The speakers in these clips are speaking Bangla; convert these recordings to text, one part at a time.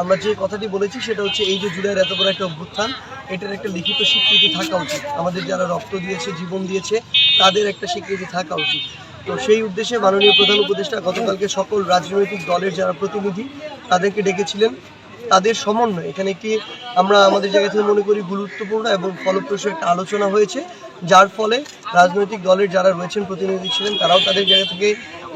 আমরা যে কথাটি বলেছি সেটা হচ্ছে এই যে জুলাইয়ের এত বড় একটা অভ্যুত্থান, এটার একটা লিখিত স্বীকৃতি থাকা উচিত। আমাদের যারা রক্ত দিয়েছে, জীবন দিয়েছে, তাদের একটা স্বীকৃতি থাকা উচিত। তো সেই উদ্দেশ্যে মাননীয় প্রধান উপদেষ্টা গতকালকে সকল রাজনৈতিক দলের যারা প্রতিনিধি তাদেরকে ডেকেছিলেন। তাদের সমন্বয় এখানে একটি আমরা আমাদের জায়গা থেকে মনে করি গুরুত্বপূর্ণ এবং ফলপ্রসূ একটা আলোচনা হয়েছে, যার ফলে রাজনৈতিক দলের যারা রয়েছেন প্রতিনিধি ছিলেন তারাও তাদের জায়গা থেকে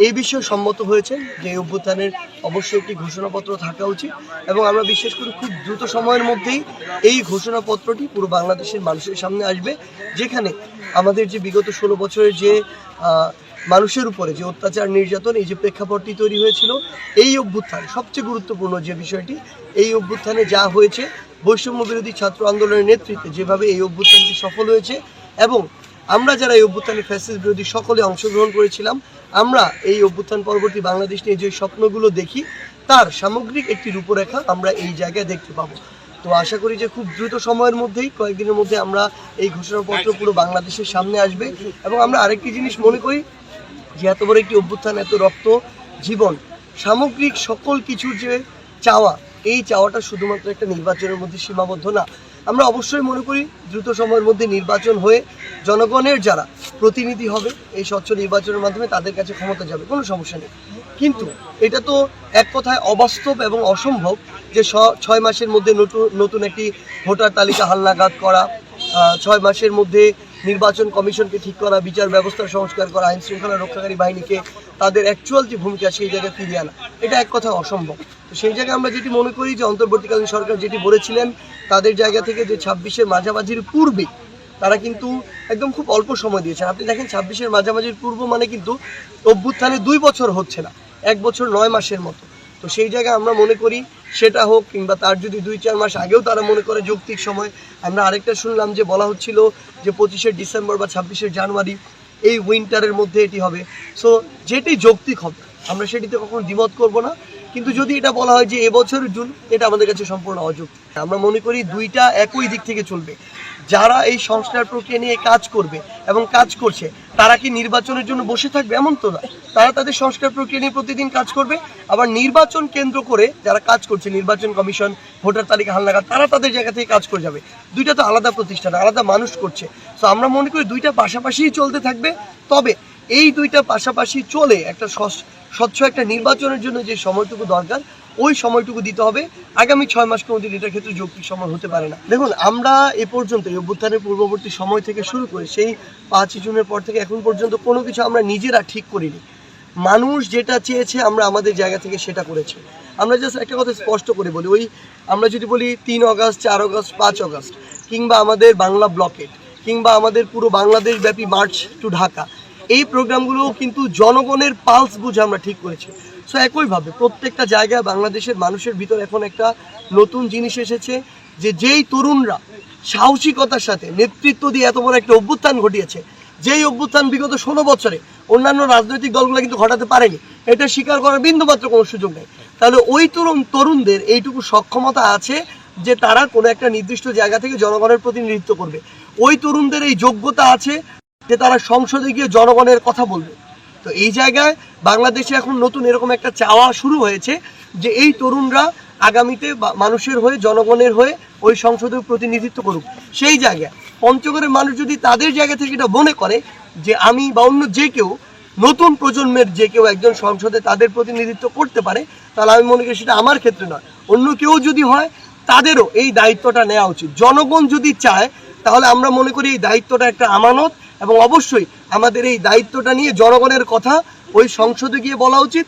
এই বিষয়ে সম্মত হয়েছেন যে এই অভ্যুত্থানের অবশ্যই একটি ঘোষণাপত্র থাকা উচিত। এবং আমরা বিশ্বাস করি খুব দ্রুত সময়ের মধ্যেই এই ঘোষণাপত্রটি পুরো বাংলাদেশের মানুষের সামনে আসবে, যেখানে আমাদের যে বিগত 16 বছরের যে মানুষের উপরে যে অত্যাচার নির্যাতন, এই যে প্রেক্ষাপটটি তৈরি হয়েছিল, এই অভ্যুত্থান সবচেয়ে গুরুত্বপূর্ণ যে বিষয়টি, এই অভ্যুত্থানে যা হয়েছে বৈষম্য বিরোধী ছাত্র আন্দোলনের নেতৃত্বে যেভাবে এই অভ্যুত্থানটি সফল হয়েছে, এবং আমরা যারা এই অভ্যুত্থানে ফ্যাসিস্ট বিরোধী সকলে অংশগ্রহণ করেছিলাম, আমরা এই অভ্যুত্থান পরবর্তী বাংলাদেশ নিয়ে যে স্বপ্নগুলো দেখি তার সামগ্রিক একটি রূপরেখা আমরা এই জায়গায় দেখতে পাবো। তো আশা করি যে খুব দ্রুত সময়ের মধ্যেই কয়েকদিনের মধ্যে আমরা এই ঘোষণাপত্র পুরো বাংলাদেশের সামনে আসবে। এবং আমরা আরেকটি জিনিস মনে করি যে এত বড় একটি অভ্যুত্থান, এত রক্ত, জীবন, সামগ্রিক সকল কিছুর যে চাওয়া, এই চাওয়াটা শুধুমাত্র একটা নির্বাচনের মধ্যে সীমাবদ্ধ না। আমরা অবশ্যই মনে করি দ্রুত সময়ের মধ্যে নির্বাচন হয়ে জনগণের যারা প্রতিনিধি হবে এই স্বচ্ছ নির্বাচনের মাধ্যমে তাদের কাছে ক্ষমতা যাবে, কোনো সমস্যা নেই। কিন্তু এটা তো এক কথায় অবাস্তব এবং অসম্ভব যে 6 মাসের মধ্যে নতুন একটি ভোটার তালিকা হালনাগাদ করা, 6 মাসের মধ্যে নির্বাচন কমিশনকে ঠিক করা, বিচার ব্যবস্থার সংস্কার করা, আইন শৃঙ্খলা রক্ষাকারী বাহিনীকে তাদের অ্যাকচুয়াল যে ভূমিকা সেই জায়গায় ফিরিয়ে আনা, এটা এক কথায় অসম্ভব। তো সেই জায়গায় আমরা যেটি মনে করি যে অন্তর্বর্তীকালীন সরকার যেটি বলেছিলেন তাদের জায়গা থেকে যে 26-এর মাঝামাঝির পূর্বে তারা কিন্তু একদম খুব অল্প সময় দিয়েছেন। আপনি দেখেন 26-এর মাঝামাঝির পূর্ব মানে কিন্তু অভ্যুত্থানে 2 বছর হচ্ছে না, 1 বছর 9 মাসের মতো। তো সেই জায়গায় আমরা মনে করি সেটা হোক, কিংবা তার যদি 2-4 মাস আগেও তারা মনে করে যৌক্তিক সময়। আমরা আরেকটা শুনলাম যে বলা হচ্ছিল যে 25শে ডিসেম্বর বা 26শে জানুয়ারি এই উইন্টারের মধ্যে এটি হবে। সো যেটি যৌক্তিক হবে আমরা সেটিতে কখনো দ্বিমত করব না, কিন্তু যদি এটা বলা হয় যে এবছরের জুন, এটা আমাদের কাছে সম্পূর্ণ অযৌক্তিক। আমরা মনে করি দুইটা একই দিক থেকে চলবে। যারা এই সংস্কার প্রক্রিয়া নিয়ে কাজ করবে এবং কাজ করছে তারা কি নির্বাচনের জন্য বসে থাকবে? এমন তো না, তারা তাদের সংস্কার প্রক্রিয়া নিয়ে প্রতিদিন কাজ করবে। আবার নির্বাচন কেন্দ্র করে যারা কাজ করছে, নির্বাচন কমিশন, ভোটার তালিকা হালনাগাদ, তারা তাদের জায়গা থেকে কাজ করে যাবে। দুইটা তো আলাদা প্রতিষ্ঠান, আলাদা মানুষ করছে। তো আমরা মনে করি দুইটা পাশাপাশিই চলতে থাকবে। তবে এই দুইটা পাশাপাশি চলে একটা স্বচ্ছ একটা নির্বাচনের জন্য যে সময়টুকু দরকার, ওই সময়টুকু দিতে হবে। আগামী 6 মাস কোনোদিন এটার ক্ষেত্রে যৌক্তিক সময় হতে পারে না। দেখুন, আমরা এ পর্যন্ত এই অভ্যুত্থানের পূর্ববর্তী সময় থেকে শুরু করে সেই 5 জুনের পর থেকে এখন পর্যন্ত কোনো কিছু আমরা নিজেরা ঠিক করিনি। মানুষ যেটা চেয়েছে আমরা আমাদের জায়গা থেকে সেটা করেছি। আমরা জাস্ট একটা কথা স্পষ্ট করে বলি, ওই আমরা যদি বলি 3 অগাস্ট, 4 অগাস্ট, 5 অগাস্ট, কিংবা আমাদের বাংলা ব্লকেট, কিংবা আমাদের পুরো বাংলাদেশ ব্যাপী মার্চ টু ঢাকা, এই প্রোগ্রামগুলো কিন্তু জনগণের পালস বুঝে আমরা ঠিক করেছি। সো একইভাবে প্রত্যেকটা জায়গায় বাংলাদেশের মানুষের ভিতর এখন একটা নতুন জিনিস এসেছে যে যেই তরুণরা সাহসিকতার সাথে নেতৃত্ব দিয়ে এত বড় একটা অভ্যুত্থান ঘটিয়েছে, যেই অভ্যুত্থান বিগত 16 বছরে অন্যান্য রাজনৈতিক দলগুলো কিন্তু ঘটাতে পারেনি, এটা স্বীকার করার বিন্দুমাত্র কোনো সুযোগ নেই। তাহলে ওই তরুণদের এইটুকু সক্ষমতা আছে যে তারা কোনো একটা নির্দিষ্ট জায়গা থেকে জনগণের প্রতিনিধিত্ব করবে। ওই তরুণদের এই যোগ্যতা আছে যে তারা সংসদে গিয়ে জনগণের কথা বলবে। তো এই জায়গায় বাংলাদেশে এখন নতুন এরকম একটা চাওয়া শুরু হয়েছে যে এই তরুণরা আগামীতে মানুষের হয়ে, জনগণের হয়ে ওই সংসদে প্রতিনিধিত্ব করুক। সেই জায়গায় পঞ্চগড়ের মানুষ যদি তাদের জায়গা থেকে এটা মনে করে যে আমি বা অন্য যে কেউ, নতুন প্রজন্মের যে কেউ একজন সংসদে তাদের প্রতিনিধিত্ব করতে পারে, তাহলে আমি মনে করি সেটা আমার ক্ষেত্রে নয়, অন্য কেউ যদি হয় তাদেরও এই দায়িত্বটা নেওয়া উচিত। জনগণ যদি চায় তাহলে আমরা মনে করি এই দায়িত্বটা একটা আমানত, এবং অবশ্যই আমাদের এই দায়িত্বটা নিয়ে জনগণের কথা ওই সংসদে গিয়ে বলা উচিত।